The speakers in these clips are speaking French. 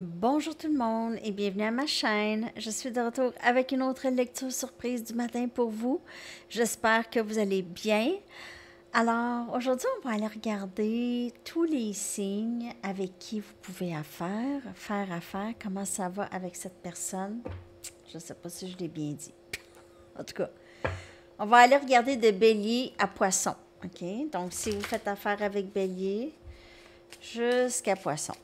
Bonjour tout le monde et bienvenue à ma chaîne. Je suis de retour avec une autre lecture surprise du matin pour vous. J'espère que vous allez bien. Alors, aujourd'hui, on va aller regarder tous les signes avec qui vous pouvez faire affaire, comment ça va avec cette personne. Je ne sais pas si je l'ai bien dit. En tout cas, on va aller regarder de Bélier à Poisson. OK? Donc, si vous faites affaire avec Bélier, jusqu'à Poisson.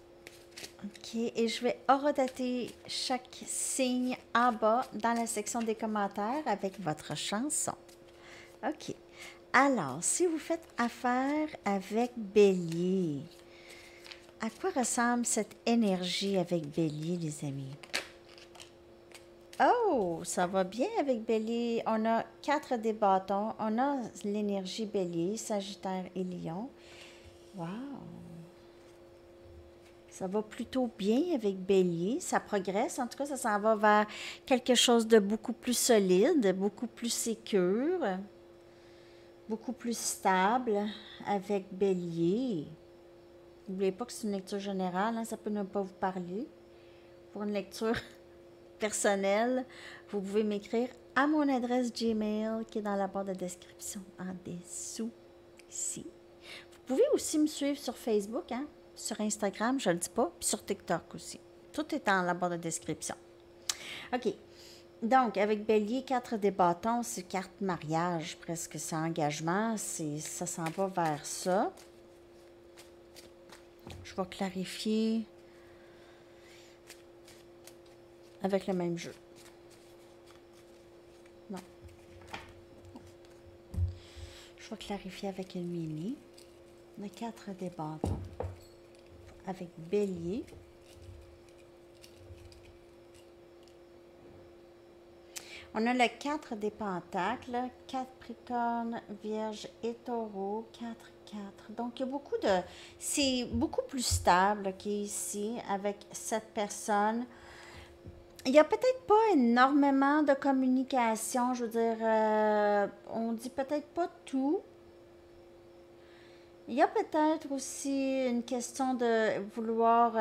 OK, et je vais horodater chaque signe en bas dans la section des commentaires avec votre chanson. OK. Alors, si vous faites affaire avec Bélier, à quoi ressemble cette énergie avec Bélier, les amis? Oh, ça va bien avec Bélier. On a 4 des bâtons. On a l'énergie Bélier, Sagittaire et Lion. Wow! Ça va plutôt bien avec Bélier. Ça progresse. En tout cas, ça s'en va vers quelque chose de beaucoup plus solide, beaucoup plus sécure, beaucoup plus stable avec Bélier. N'oubliez pas que c'est une lecture générale, hein, ça peut ne pas vous parler. Pour une lecture personnelle, vous pouvez m'écrire à mon adresse Gmail qui est dans la barre de description en dessous ici. Vous pouvez aussi me suivre sur Facebook, hein? Sur Instagram, je ne le dis pas, puis sur TikTok aussi. Tout est dans la barre de description. OK. Donc, avec Bélier, 4 des bâtons, c'est carte mariage, presque, c'est engagement, ça s'en va vers ça. Je vais clarifier avec le même jeu. Non. Je vais clarifier avec une mini. Le 4 des bâtons. Avec Bélier. On a le 4 des pentacles, Capricorne, Vierge et Taureau, 4, 4. Donc, il y a beaucoup de... C'est beaucoup plus stable qu'ici avec cette personne. Il n'y a peut-être pas énormément de communication, je veux dire, on dit peut-être pas tout. Il y a peut-être aussi une question de vouloir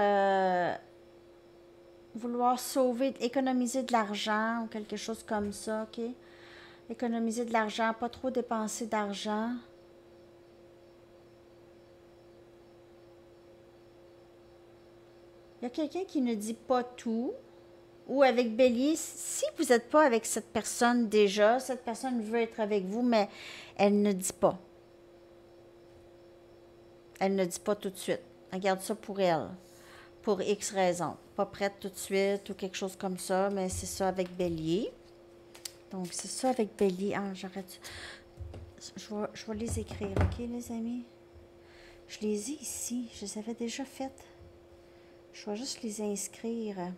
sauver, économiser de l'argent ou quelque chose comme ça, OK? Économiser de l'argent, pas trop dépenser d'argent. Il y a quelqu'un qui ne dit pas tout. Ou avec Bélier, si vous n'êtes pas avec cette personne déjà, cette personne veut être avec vous, mais elle ne dit pas. Elle ne dit pas tout de suite. Elle garde ça pour elle. Pour X raisons. Pas prête tout de suite ou quelque chose comme ça, mais c'est ça avec Bélier. Donc, c'est ça avec Bélier. Ah, j'arrête. Je vais les écrire, OK, les amis? Je les ai ici. Je les avais déjà faites. Je vais juste les inscrire.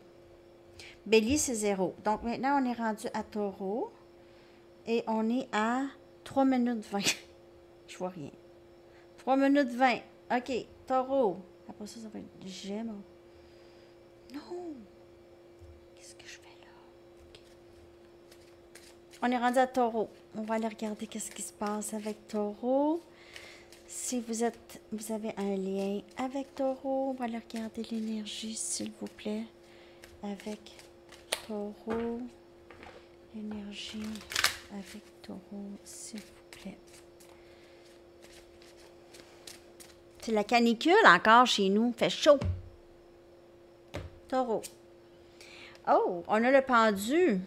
Bélier, c'est 0. Donc, maintenant, on est rendu à Taureau. Et on est à 3 minutes 20. Je vois rien. 3 minutes 20. OK, Taureau. Après ça, ça va être Gémeaux. Non! Qu'est-ce que je fais là? Okay. On est rendu à Taureau. On va aller regarder qu'est-ce qui se passe avec Taureau. Si vous avez un lien avec Taureau, on va aller regarder l'énergie, s'il vous plaît. Avec Taureau. L'énergie avec Taureau, s'il vous plaît. C'est la canicule encore chez nous. Fait chaud. Taureau. Oh, on a le pendu.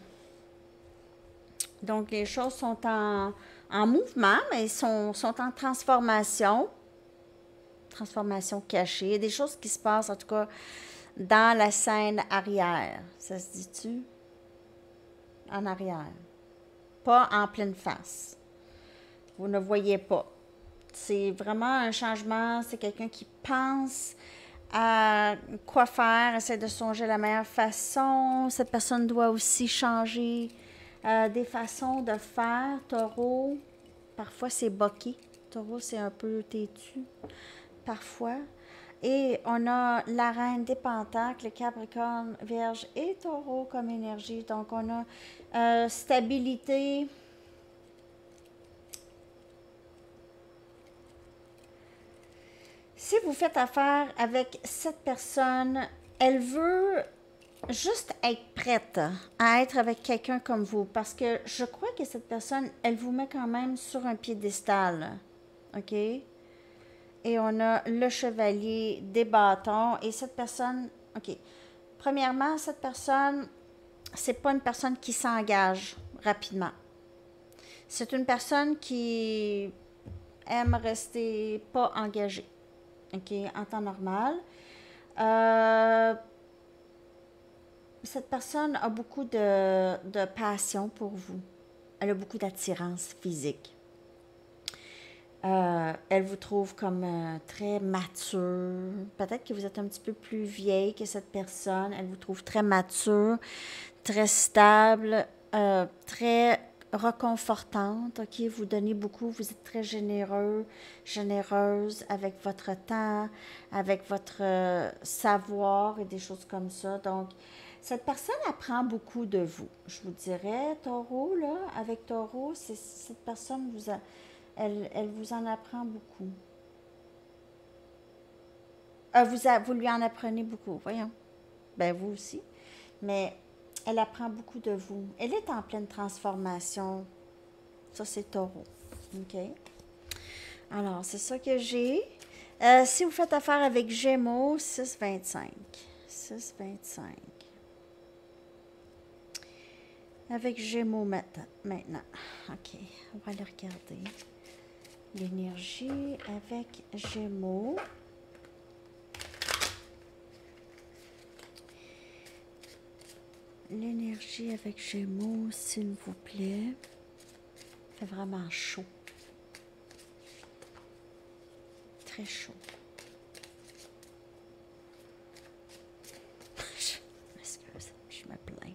Donc, les choses sont en mouvement, mais sont en transformation. Transformation cachée. Il y a des choses qui se passent, en tout cas, dans la scène arrière. Ça se dit-tu? En arrière. Pas en pleine face. Vous ne voyez pas. C'est vraiment un changement. C'est quelqu'un qui pense à quoi faire, essaie de songer la meilleure façon. Cette personne doit aussi changer des façons de faire. Taureau, parfois c'est boqué. Taureau, c'est un peu têtu, parfois. Et on a la reine des pentacles, Capricorne, Vierge et Taureau comme énergie. Donc, on a stabilité. Si vous faites affaire avec cette personne, elle veut juste être prête à être avec quelqu'un comme vous. Parce que je crois que cette personne, elle vous met quand même sur un piédestal. OK? Et on a le chevalier des bâtons. Et cette personne, OK. Premièrement, cette personne, c'est pas une personne qui s'engage rapidement. C'est une personne qui aime rester pas engagée. OK? En temps normal. Cette personne a beaucoup de passion pour vous. Elle a beaucoup d'attirance physique. Elle vous trouve comme très mature. Peut-être que vous êtes un petit peu plus vieille que cette personne. Elle vous trouve très mature, très stable, très reconfortante. OK, vous donnez beaucoup, vous êtes très généreux, généreuse avec votre temps, avec votre savoir et des choses comme ça. Donc, cette personne apprend beaucoup de vous. Je vous dirais, Taureau, là, avec Taureau, cette personne elle vous en apprend beaucoup. Vous lui en apprenez beaucoup, voyons. Ben, vous aussi. Mais elle apprend beaucoup de vous. Elle est en pleine transformation. Ça, c'est Taureau. OK? Alors, c'est ça que j'ai. Si vous faites affaire avec Gémeaux, 6,25. 6,25. Avec Gémeaux maintenant. OK, on va aller regarder. L'énergie avec Gémeaux. L'énergie avec Gémeaux, s'il vous plaît. Il fait vraiment chaud. Très chaud. Je m'excuse, je me plains.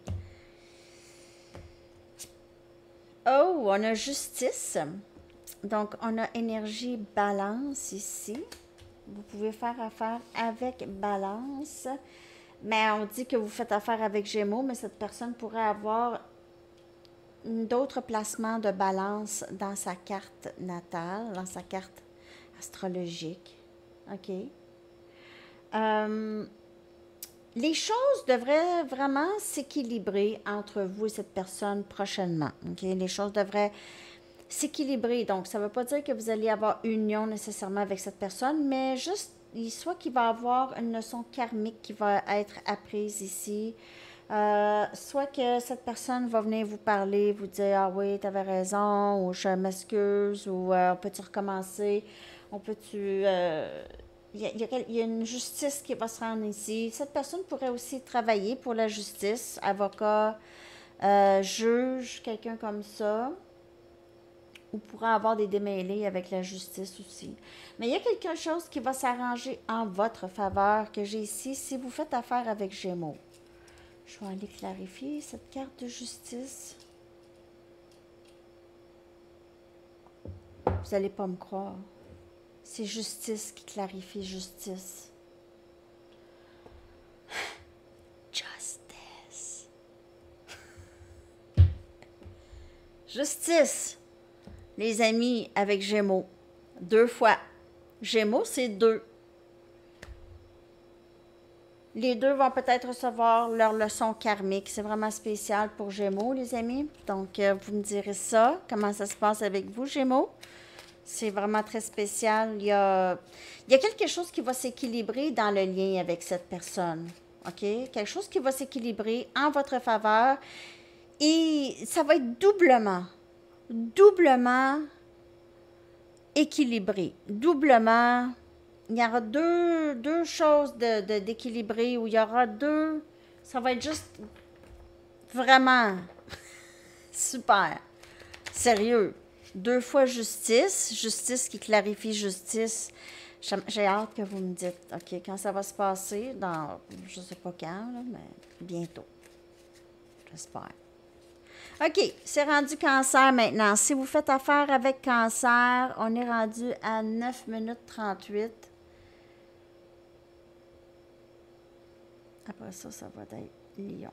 Oh, on a justice. Donc, on a énergie balance ici. Vous pouvez faire affaire avec balance. Mais on dit que vous faites affaire avec Gémeaux, mais cette personne pourrait avoir d'autres placements de balance dans sa carte natale, dans sa carte astrologique. OK? Les choses devraient vraiment s'équilibrer entre vous et cette personne prochainement. OK? Les choses devraient s'équilibrer. Donc, ça ne veut pas dire que vous allez avoir union nécessairement avec cette personne, mais juste, soit qu'il va y avoir une leçon karmique qui va être apprise ici, soit que cette personne va venir vous parler, vous dire « Ah oui, tu avais raison » ou « Je m'excuse » ou « On peut-tu recommencer » On peut-tu... il y a une justice qui va se rendre ici. Cette personne pourrait aussi travailler pour la justice, avocat, juge, quelqu'un comme ça, ou pourrait avoir des démêlés avec la justice aussi. Mais il y a quelque chose qui va s'arranger en votre faveur que j'ai ici si vous faites affaire avec Gémeaux. Je vais aller clarifier cette carte de justice. Vous n'allez pas me croire. C'est justice qui clarifie justice. Justice. Justice. Les amis avec Gémeaux. 2 fois. Gémeaux, c'est 2. Les 2 vont peut-être recevoir leur leçon karmique. C'est vraiment spécial pour Gémeaux, les amis. Donc, vous me direz ça. Comment ça se passe avec vous, Gémeaux? C'est vraiment très spécial. Il y a quelque chose qui va s'équilibrer dans le lien avec cette personne. OK? Quelque chose qui va s'équilibrer en votre faveur. Et ça va être doublement équilibré. Doublement. Il y aura deux choses d'équilibré où il y aura deux. Ça va être juste vraiment super. Sérieux. 2 fois justice. Justice qui clarifie justice. J'ai hâte que vous me dites, OK, quand ça va se passer, dans, je ne sais pas quand, là, mais bientôt. J'espère. OK, c'est rendu Cancer maintenant. Si vous faites affaire avec Cancer, on est rendu à 9 minutes 38. Après ça, ça va être Lion.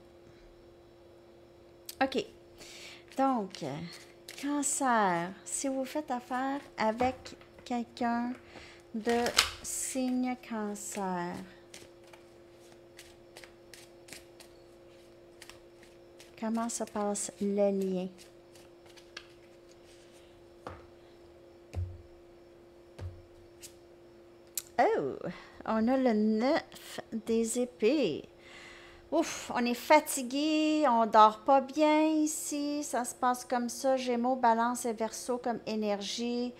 OK. Donc, Cancer, si vous faites affaire avec quelqu'un de signe Cancer, Comment se passe le lien? Oh, on a le 9 des épées. Ouf, on est fatigué, on dort pas bien ici, ça se passe comme ça, Gémeaux, Balance et Verseau comme énergie.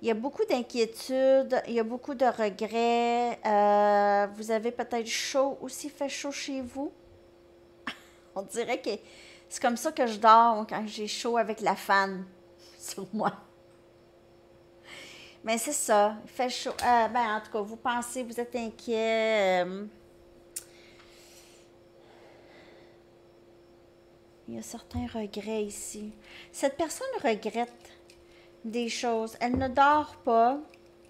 Il y a beaucoup d'inquiétudes, il y a beaucoup de regrets. Vous avez peut-être chaud aussi, fait chaud chez vous. On dirait que c'est comme ça que je dors quand j'ai chaud avec la fan sur moi. Mais c'est ça, il fait chaud. Ben, en tout cas, vous pensez, vous êtes inquiet. Il y a certains regrets ici. Cette personne regrette des choses. Elle ne dort pas.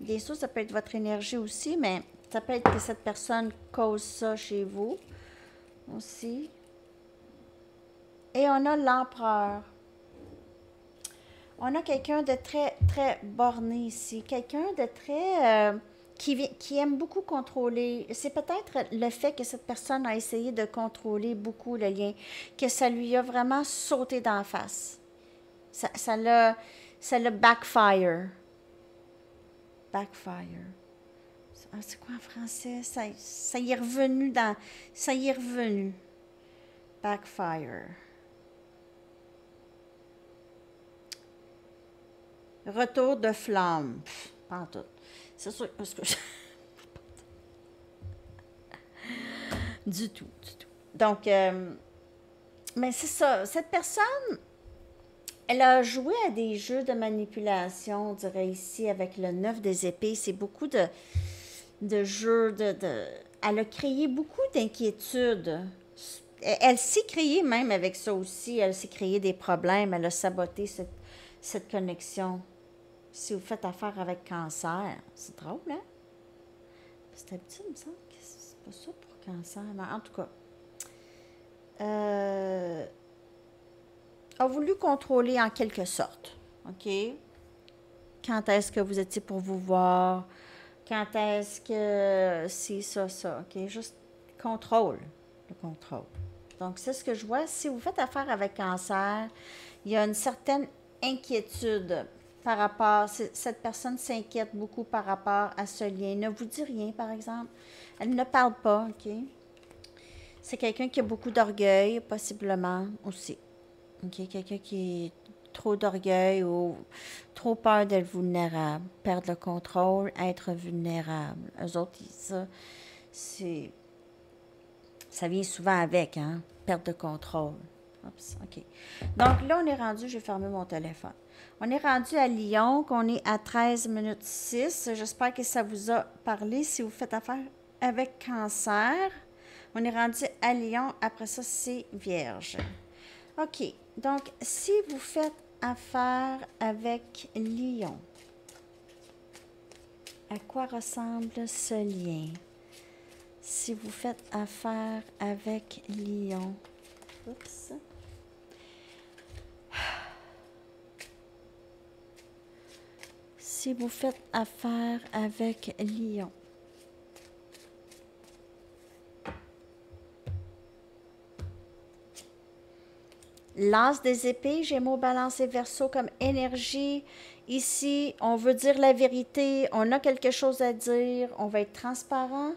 Bien sûr, ça peut être votre énergie aussi, mais ça peut être que cette personne cause ça chez vous aussi. Et on a l'empereur. On a quelqu'un de très, très borné ici. Quelqu'un de très... qui aime beaucoup contrôler. C'est peut-être le fait que cette personne a essayé de contrôler beaucoup le lien, que ça lui a vraiment sauté d'en face. Ça l'a backfire. Backfire. Ah, c'est quoi en français? Ça y est revenu dans... Ça y est revenu. Backfire. Retour de flamme. Pas en tout. C'est sûr, parce que... du tout. Donc, mais c'est ça. Cette personne, elle a joué à des jeux de manipulation, on dirait ici, avec le 9 des épées. C'est beaucoup de jeux, Elle a créé beaucoup d'inquiétudes. Elle s'est créée même avec ça aussi. Elle s'est créé des problèmes. Elle a saboté cette connexion. Si vous faites affaire avec Cancer, c'est drôle, hein? C'est habituel, il me semble que c'est pas ça pour Cancer. Mais en tout cas, a voulu contrôler en quelque sorte. OK? Quand est-ce que vous étiez pour vous voir? Quand est-ce que c'est ça? OK? Juste contrôle. Le contrôle. Donc, c'est ce que je vois. Si vous faites affaire avec Cancer, il y a une certaine inquiétude par rapport... Cette personne s'inquiète beaucoup par rapport à ce lien. Ne vous dit rien, par exemple. Elle ne parle pas, OK? C'est quelqu'un qui a beaucoup d'orgueil, possiblement, aussi. OK? Quelqu'un qui est trop d'orgueil ou trop peur d'être vulnérable, perdre le contrôle, être vulnérable. Eux autres, ça vient souvent avec, hein? Perte de contrôle. Oups, OK. Donc là, on est rendu, j'ai fermé mon téléphone. On est rendu à Lyon, qu'on est à 13 minutes 6. J'espère que ça vous a parlé si vous faites affaire avec Cancer. On est rendu à Lyon, après ça, c'est Vierge. OK. Donc, si vous faites affaire avec Lion, à quoi ressemble ce lien? Si vous faites affaire avec Lion, oups. Si vous faites affaire avec Lion, L'As des épées, Gémeaux, Balance et Verseau comme énergie. Ici, on veut dire la vérité, on a quelque chose à dire, on va être transparent.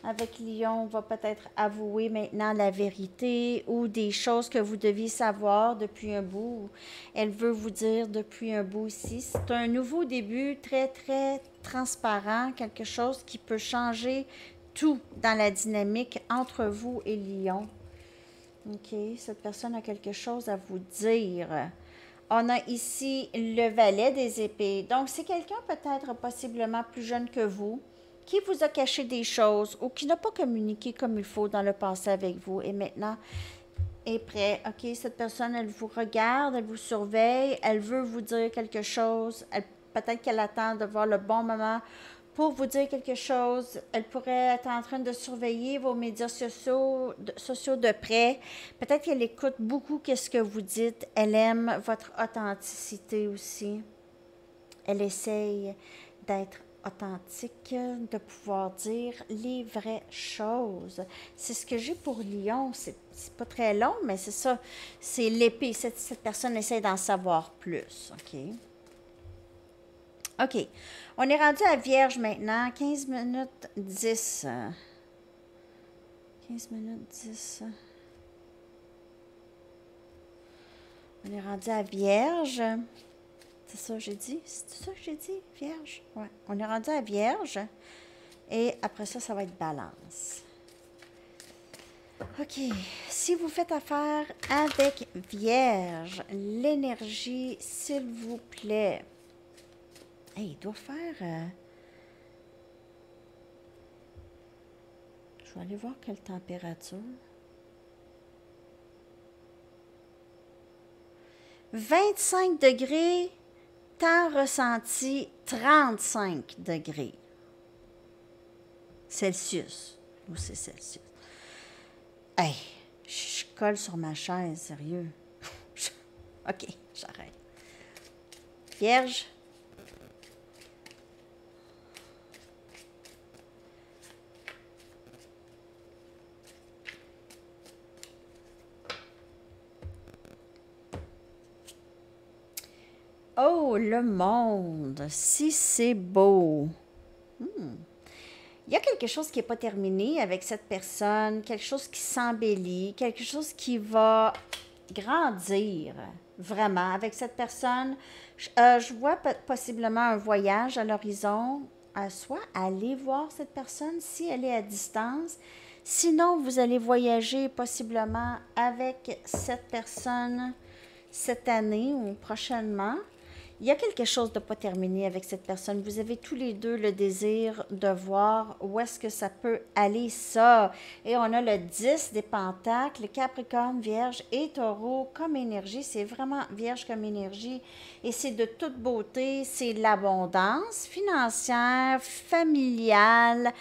Avec Lion, on va peut-être avouer maintenant la vérité ou des choses que vous deviez savoir depuis un bout. Elle veut vous dire depuis un bout ici. C'est un nouveau début très, très transparent, quelque chose qui peut changer tout dans la dynamique entre vous et Lion. OK, cette personne a quelque chose à vous dire. On a ici le valet des épées. Donc, c'est quelqu'un peut-être possiblement plus jeune que vous, qui vous a caché des choses ou qui n'a pas communiqué comme il faut dans le passé avec vous et maintenant est prêt. OK, cette personne, elle vous regarde, elle vous surveille, elle veut vous dire quelque chose. Peut-être qu'elle attend de voir le bon moment pour vous dire quelque chose. Elle pourrait être en train de surveiller vos médias sociaux de près. Peut-être qu'elle écoute beaucoup ce que vous dites. Elle aime votre authenticité aussi. Elle essaye d'être authentique, de pouvoir dire les vraies choses. C'est ce que j'ai pour Lion. C'est pas très long, mais c'est ça. C'est l'épée. Cette personne essaie d'en savoir plus. OK? OK. On est rendu à Vierge maintenant. 15 minutes 10. 15 minutes 10. On est rendu à Vierge. C'est ça que j'ai dit? C'est ça que j'ai dit? Vierge? Ouais. On est rendu à Vierge. Et après ça, ça va être Balance. OK. Si vous faites affaire avec Vierge, l'énergie, s'il vous plaît. Hey, il doit faire... Je vais aller voir quelle température. 25 degrés, temps ressenti 35 degrés. Celsius. Ou c'est Celsius. Hey, je colle sur ma chaise, sérieux. OK, j'arrête. Vierge. Oh, le monde, si c'est beau. Il y a quelque chose qui n'est pas terminé avec cette personne, quelque chose qui s'embellit, quelque chose qui va grandir vraiment avec cette personne. Je vois possiblement un voyage à l'horizon, soit aller voir cette personne si elle est à distance. Sinon, vous allez voyager possiblement avec cette personne cette année ou prochainement. Il y a quelque chose de pas terminé avec cette personne. Vous avez tous les deux le désir de voir où est-ce que ça peut aller, ça. Et on a le 10 des Pentacles, Capricorne, Vierge et Taureau comme énergie. C'est vraiment Vierge comme énergie. Et c'est de toute beauté. C'est de l'abondance financière, familiale,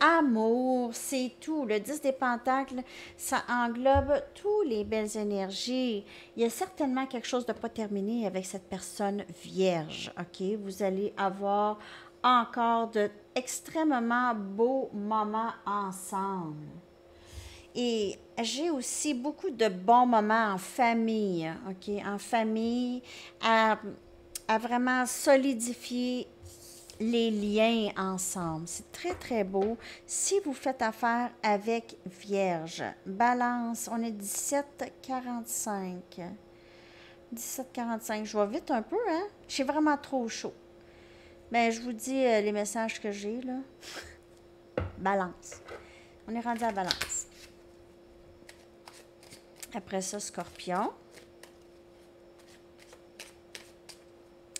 amour, c'est tout. Le 10 des Pentacles, ça englobe toutes les belles énergies. Il y a certainement quelque chose de pas terminé avec cette personne vierge, OK? Vous allez avoir encore de extrêmement beaux moments ensemble. Et j'ai aussi beaucoup de bons moments en famille, OK? En famille, à vraiment solidifier les liens ensemble. C'est très, très beau. Si vous faites affaire avec Vierge, Balance, on est 17h45. 17h45. Je vais vite un peu, hein? J'ai vraiment trop chaud. Mais je vous dis les messages que j'ai, là. Balance. On est rendu à Balance. Après ça, Scorpion.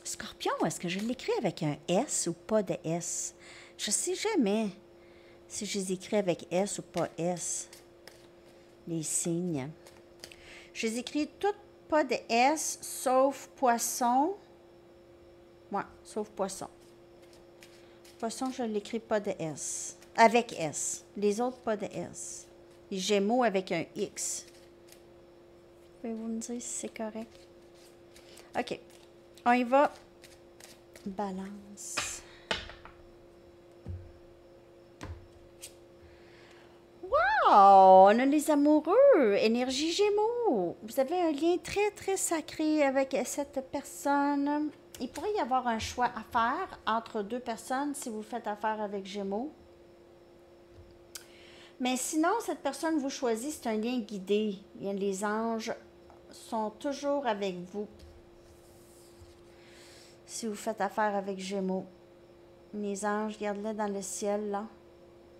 Scorpion, est-ce que je l'écris avec un S ou pas de S? Je ne sais jamais si je les écris avec S ou pas S. Les signes. Je les écris toutes pas de S, sauf Poisson. Ouais, sauf Poisson. Poisson, je ne l'écris pas de S. Avec S. Les autres, pas de S. Les Gémeaux avec un X. Pouvez-vous me dire si c'est correct? OK. On y va. Balance. Wow! On a les amoureux. Énergie Gémeaux. Vous avez un lien très, très sacré avec cette personne. Il pourrait y avoir un choix à faire entre deux personnes si vous faites affaire avec Gémeaux. Mais sinon, cette personne vous choisit, c'est un lien guidé. Les anges sont toujours avec vous. Si vous faites affaire avec Gémeaux. Les anges, regardez-les dans le ciel, là.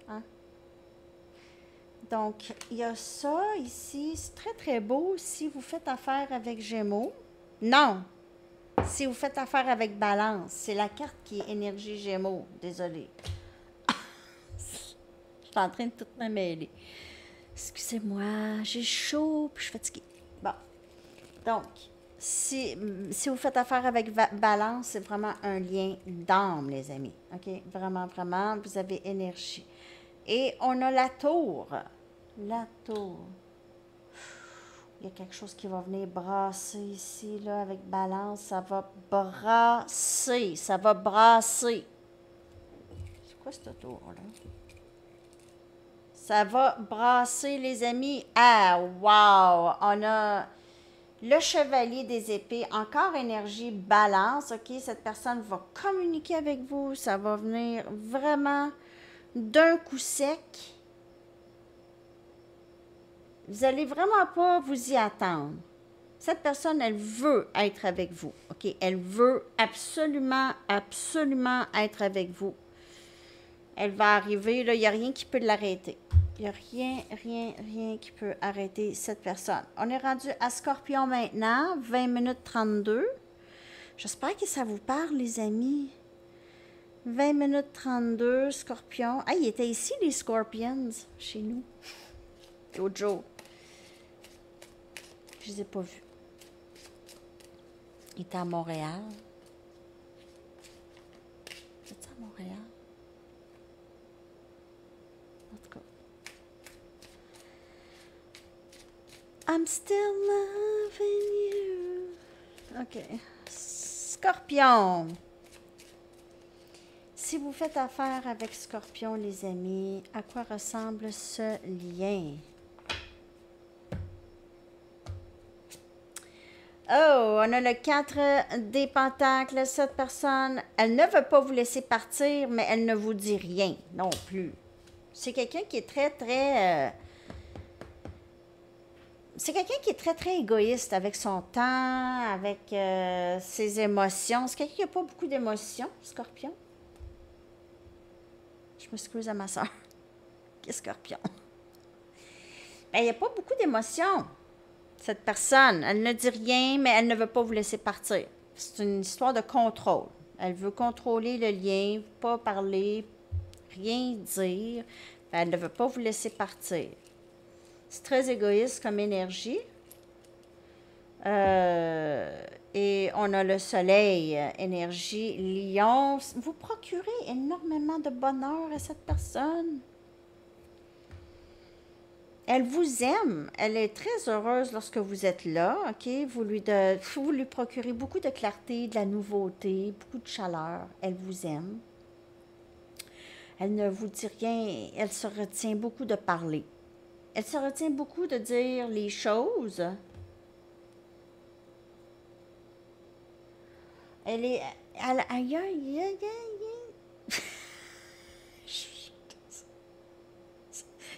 Hein? Donc, il y a ça ici. C'est très, très beau si vous faites affaire avec Gémeaux. Non! Si vous faites affaire avec Balance. C'est la carte qui est énergie Gémeaux. Désolée. Je suis en train de tout me mêler. Excusez-moi, j'ai chaud, puis je suis fatiguée. Bon. Donc, si vous faites affaire avec Balance, c'est vraiment un lien d'âme, les amis. OK? Vraiment, vraiment, vous avez énergie. Et on a la tour. La tour. Il y a quelque chose qui va venir brasser ici, là, avec Balance. Ça va brasser. Ça va brasser. quoi ce tour-là? Ça va brasser, les amis. Ah, wow! On a le chevalier des épées. Encore énergie balance. OK, cette personne va communiquer avec vous. Ça va venir vraiment d'un coup sec. Vous allez vraiment pas vous y attendre. Cette personne, elle veut être avec vous. OK, elle veut absolument, absolument être avec vous. Elle va arriver, là, il n'y a rien qui peut l'arrêter. Il n'y a rien qui peut arrêter cette personne. On est rendu à Scorpion maintenant, 20 minutes 32. J'espère que ça vous parle, les amis. 20 minutes 32, Scorpion. Ah, il était ici, les Scorpions, chez nous. L'autre jour. Je ne les ai pas vus. Il était à Montréal. C'est à Montréal? En tout cas. I'm still loving you. OK. Scorpion. Si vous faites affaire avec Scorpion, les amis, à quoi ressemble ce lien? Oh, on a le 4 des pentacles. Cette personne, elle ne veut pas vous laisser partir, mais elle ne vous dit rien non plus. C'est quelqu'un qui est très c'est quelqu'un qui est très égoïste avec son temps, avec ses émotions. C'est quelqu'un qui n'a pas beaucoup d'émotions, Scorpion. Je m'excuse à ma soeur. Qu'est-ce Scorpion? Ben, il n'y a pas beaucoup d'émotions. Cette personne, elle ne dit rien, mais elle ne veut pas vous laisser partir. C'est une histoire de contrôle. Elle veut contrôler le lien, pas parler, rien dire. Elle ne veut pas vous laisser partir. C'est très égoïste comme énergie. Et on a le soleil, énergie lion. Vous procurez énormément de bonheur à cette personne. Elle vous aime. Elle est très heureuse lorsque vous êtes là. OK? Vous lui procurez beaucoup de clarté, de la nouveauté, beaucoup de chaleur. Elle vous aime. Elle ne vous dit rien. Elle se retient beaucoup de parler. Elle se retient beaucoup de dire les choses. Elle est... Aïe, aïe, aïe, aïe.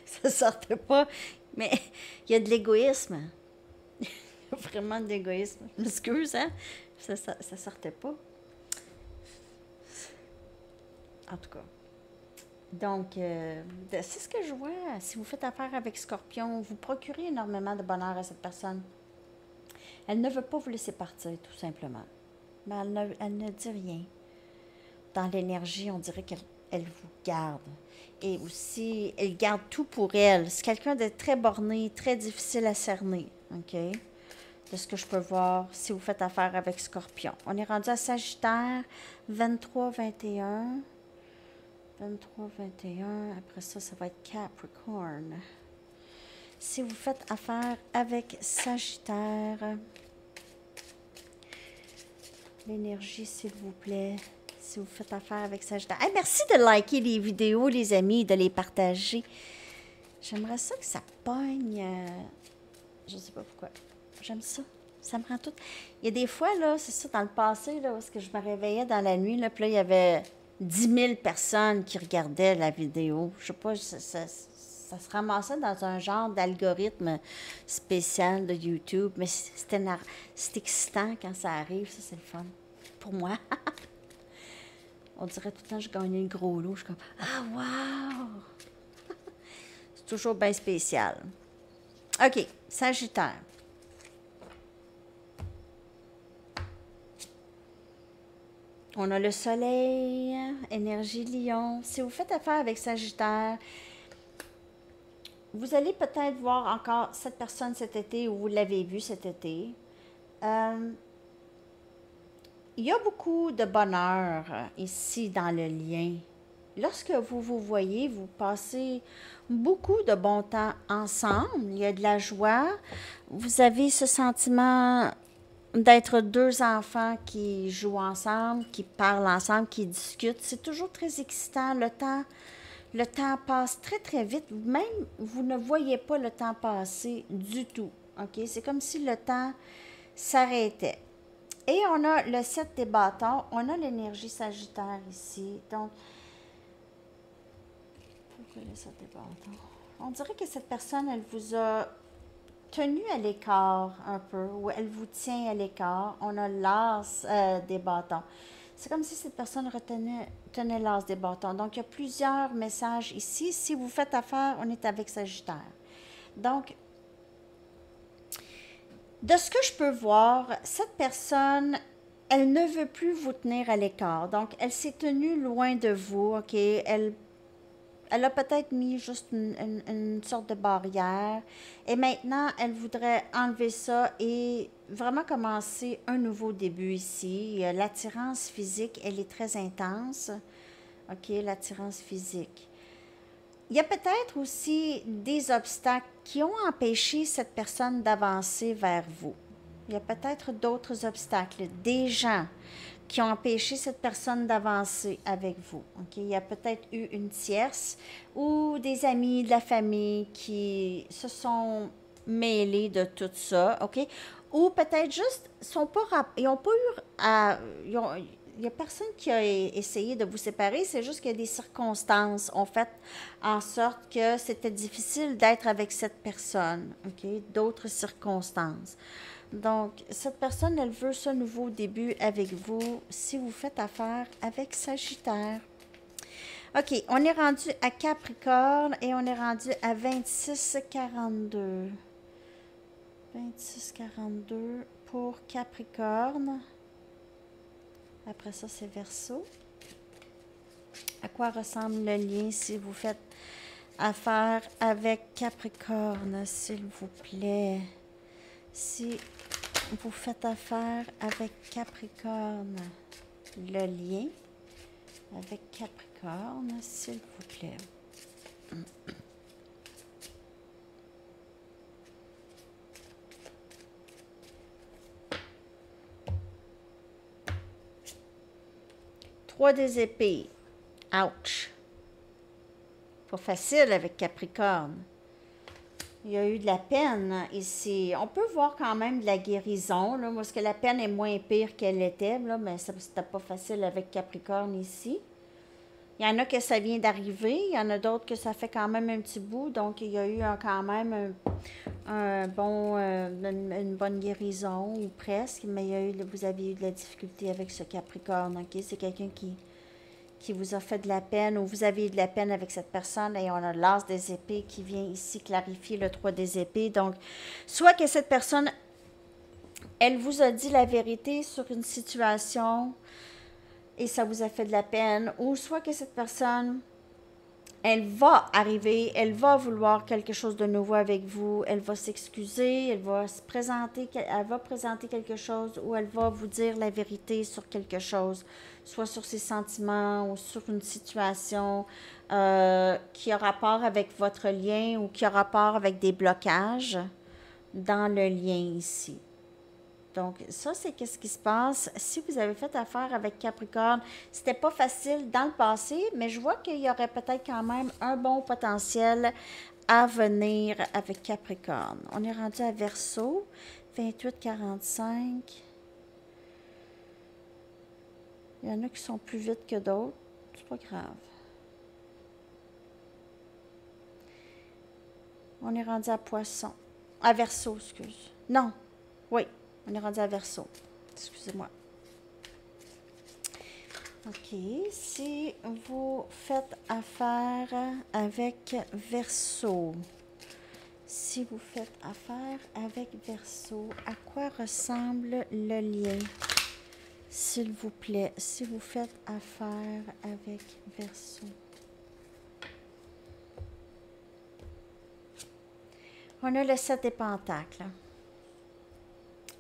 Ça sortait pas. Mais il y a de l'égoïsme. Il y a vraiment de l'égoïsme. Je m'excuse, hein? Ça sortait pas. En tout cas. Donc, c'est ce que je vois. Si vous faites affaire avec Scorpion, vous procurez énormément de bonheur à cette personne. Elle ne veut pas vous laisser partir, tout simplement. Mais elle ne dit rien. Dans l'énergie, on dirait qu'elle vous garde. Et aussi, elle garde tout pour elle. C'est quelqu'un de très borné, très difficile à cerner. OK? De ce que je peux voir si vous faites affaire avec Scorpion. On est rendu à Sagittaire, 23-21. 23-21. Après ça, ça va être Capricorne. Si vous faites affaire avec Sagittaire, l'énergie, s'il vous plaît. Si vous faites affaire avec Sagittaire. Hey, merci de liker les vidéos, les amis, de les partager. J'aimerais ça que ça pogne. Je ne sais pas pourquoi. J'aime ça. Ça me rend tout. Il y a des fois, là, c'est ça, dans le passé, là, parce que je me réveillais dans la nuit, là, puis là, il y avait 10 000 personnes qui regardaient la vidéo. Je sais pas, ça se ramassait dans un genre d'algorithme spécial de YouTube, mais c'est excitant quand ça arrive, ça, c'est le fun. Pour moi. On dirait tout le temps que je gagnais le gros lot. Je suis comme, ah, wow! C'est toujours bien spécial. OK, Sagittaire. On a le soleil, énergie lion. Si vous faites affaire avec Sagittaire, vous allez peut-être voir encore cette personne cet été ou vous l'avez vue cet été. Il y a beaucoup de bonheur ici dans le lien. Lorsque vous vous voyez, vous passez beaucoup de bon temps ensemble. Il y a de la joie. Vous avez ce sentiment d'être deux enfants qui jouent ensemble, qui parlent ensemble, qui discutent. C'est toujours très excitant. Le temps passe très, très vite. Même, vous ne voyez pas le temps passer du tout. OK? C'est comme si le temps s'arrêtait. Et on a le 7 des bâtons. On a l'énergie sagittaire ici. Donc, pourquoi le 7 des bâtons? On dirait que cette personne, elle vous a tenu à l'écart un peu, ou elle vous tient à l'écart. On a l'as des bâtons. C'est comme si cette personne tenait l'as des bâtons. Donc, il y a plusieurs messages ici. Si vous faites affaire, on est avec Sagittaire. Donc, de ce que je peux voir, cette personne, elle ne veut plus vous tenir à l'écart. Donc, elle s'est tenue loin de vous, OK? Elle a peut-être mis juste une sorte de barrière. Et maintenant, elle voudrait enlever ça et vraiment commencer un nouveau début ici. L'attirance physique, elle est très intense. OK, l'attirance physique. Il y a peut-être aussi des obstacles qui ont empêché cette personne d'avancer vers vous. Il y a peut-être d'autres obstacles, des gens qui ont empêché cette personne d'avancer avec vous. Okay? Il y a peut-être eu une tierce ou des amis de la famille qui se sont mêlés de tout ça, OK? Ou peut-être juste, ils n'ont pas eu il n'y a personne qui a essayé de vous séparer, c'est juste que des circonstances ont fait en sorte que c'était difficile d'être avec cette personne, OK? D'autres circonstances. Donc, cette personne, elle veut ce nouveau début avec vous si vous faites affaire avec Sagittaire. OK, on est rendu à Capricorne et on est rendu à 26-42. 26-42 pour Capricorne. Après ça, c'est Verseau. À quoi ressemble le lien si vous faites affaire avec Capricorne, s'il vous plaît? Si vous faites affaire avec Capricorne, le lien avec Capricorne, s'il vous plaît. Trois des épées. Ouch. Pas facile avec Capricorne. Il y a eu de la peine ici. On peut voir quand même de la guérison, là, parce que la peine est moins pire qu'elle était, là, mais c'était pas facile avec Capricorne ici. Il y en a que ça vient d'arriver, il y en a d'autres que ça fait quand même un petit bout, donc il y a eu quand même une bonne guérison, ou presque, mais vous avez eu de la difficulté avec ce Capricorne, ok? C'est quelqu'un qui vous a fait de la peine, ou vous avez eu de la peine avec cette personne, et on a l'as des épées qui vient ici clarifier le 3 des épées. Donc, soit que cette personne, elle vous a dit la vérité sur une situation, et ça vous a fait de la peine, ou soit que cette personne, elle va arriver, elle va vouloir quelque chose de nouveau avec vous, elle va s'excuser, elle va présenter quelque chose, ou elle va vous dire la vérité sur quelque chose, soit sur ses sentiments ou sur une situation qui a rapport avec votre lien ou qui a rapport avec des blocages dans le lien ici. Donc, ça, c'est qu'est-ce qui se passe. Si vous avez fait affaire avec Capricorne, c'était pas facile dans le passé, mais je vois qu'il y aurait peut-être quand même un bon potentiel à venir avec Capricorne. On est rendu à Verseau, 28-45. Il y en a qui sont plus vite que d'autres. C'est pas grave. On est rendu à Poisson. À Verseau, excuse. Non. Oui. On est rendu à Verseau. Excusez-moi. OK. Si vous faites affaire avec Verseau, si vous faites affaire avec Verseau, à quoi ressemble le lien? S'il vous plaît, si vous faites affaire avec Verseau. On a le 7 des Pentacles.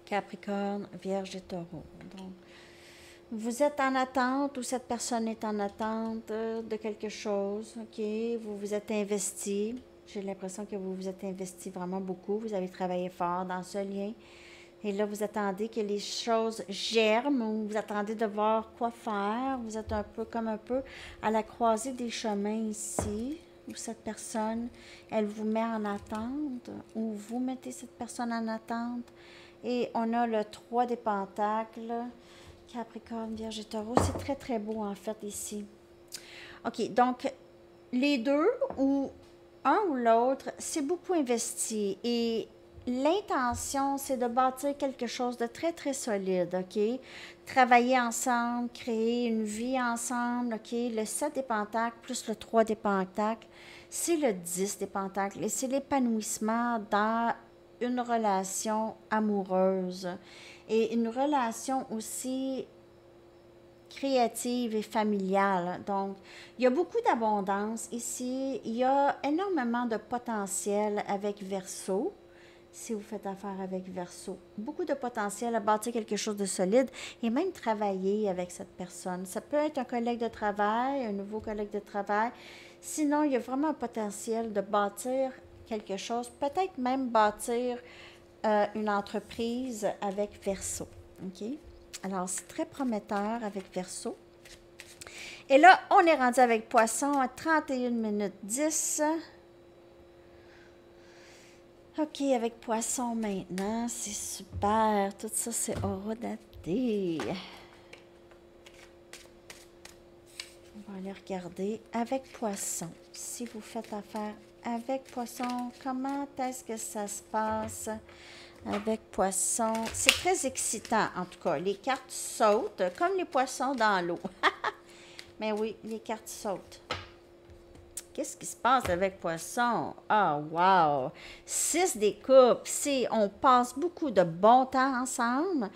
Capricorne, Vierge et Taureau. Donc, vous êtes en attente ou cette personne est en attente de quelque chose, OK? Vous vous êtes investi. J'ai l'impression que vous vous êtes investi vraiment beaucoup. Vous avez travaillé fort dans ce lien. Et là, vous attendez que les choses germent ou vous attendez de voir quoi faire. Vous êtes comme un peu à la croisée des chemins ici, où cette personne, elle vous met en attente, ou vous mettez cette personne en attente. Et on a le 3 des pentacles, Capricorne, Vierge et Taureau. C'est très, très beau, en fait, ici. OK, donc, les deux, ou un ou l'autre, c'est beaucoup investi. Et l'intention, c'est de bâtir quelque chose de très, très solide, OK? Travailler ensemble, créer une vie ensemble, OK? Le 7 des pentacles plus le 3 des pentacles, c'est le 10 des pentacles. Et c'est l'épanouissement dans une relation amoureuse. Et une relation aussi créative et familiale. Donc, il y a beaucoup d'abondance ici. Il y a énormément de potentiel avec Verseau, si vous faites affaire avec Verseau. Beaucoup de potentiel à bâtir quelque chose de solide et même travailler avec cette personne. Ça peut être un collègue de travail, un nouveau collègue de travail. Sinon, il y a vraiment un potentiel de bâtir quelque chose, peut-être même bâtir une entreprise avec Verseau. OK? Alors, c'est très prometteur avec Verseau. Et là, on est rendu avec Poisson à 31 minutes 10. OK, avec Poisson maintenant, c'est super. Tout ça, c'est horodaté. On va aller regarder avec Poisson. Si vous faites affaire avec Poisson, comment est-ce que ça se passe avec Poisson? C'est très excitant, en tout cas. Les cartes sautent, comme les poissons dans l'eau. Mais oui, les cartes sautent. Qu'est-ce qui se passe avec Poisson? Ah, wow! 6 des coupes. On passe beaucoup de bon temps ensemble.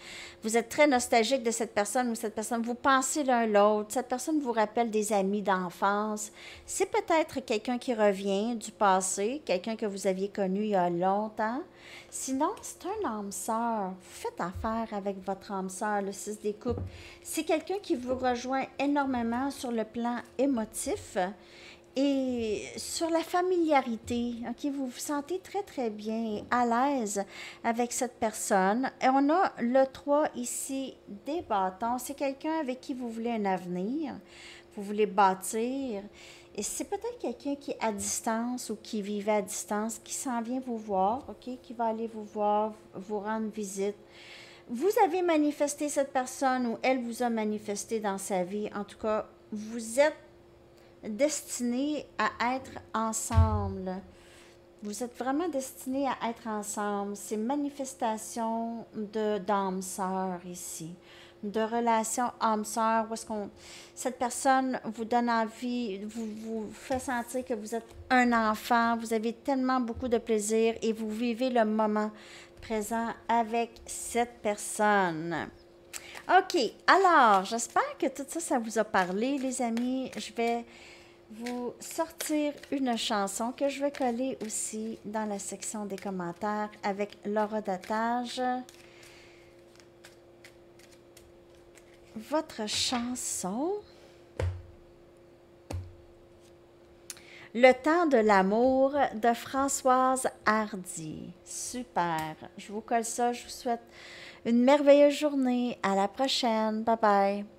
Vous êtes très nostalgique de cette personne ou cette personne. Vous pensez l'un l'autre. Cette personne vous rappelle des amis d'enfance. C'est peut-être quelqu'un qui revient du passé, quelqu'un que vous aviez connu il y a longtemps. Sinon, c'est un âme sœur. Vous faites affaire avec votre âme sœur, le 6 des coupes. C'est quelqu'un qui vous rejoint énormément sur le plan émotif. Et sur la familiarité, OK, vous vous sentez très, très bien à l'aise avec cette personne. Et on a le 3 ici des bâtons. C'est quelqu'un avec qui vous voulez un avenir, vous voulez bâtir. Et c'est peut-être quelqu'un qui est à distance ou qui vivait à distance, qui s'en vient vous voir, OK, qui va aller vous voir, vous rendre visite. Vous avez manifesté cette personne ou elle vous a manifesté dans sa vie. En tout cas, vous êtes destinés à être ensemble. Vous êtes vraiment destinés à être ensemble. C'est manifestation d'âme sœur ici, de relation âme-sœur, où est-ce cette personne vous donne envie, vous fait sentir que vous êtes un enfant, vous avez tellement beaucoup de plaisir et vous vivez le moment présent avec cette personne. OK, alors, j'espère que tout ça, ça vous a parlé, les amis. Je vais vous sortir une chanson que je vais coller aussi dans la section des commentaires avec l'horodatage. Votre chanson. Le temps de l'amour de Françoise Hardy. Super. Je vous colle ça. Je vous souhaite une merveilleuse journée. À la prochaine. Bye bye.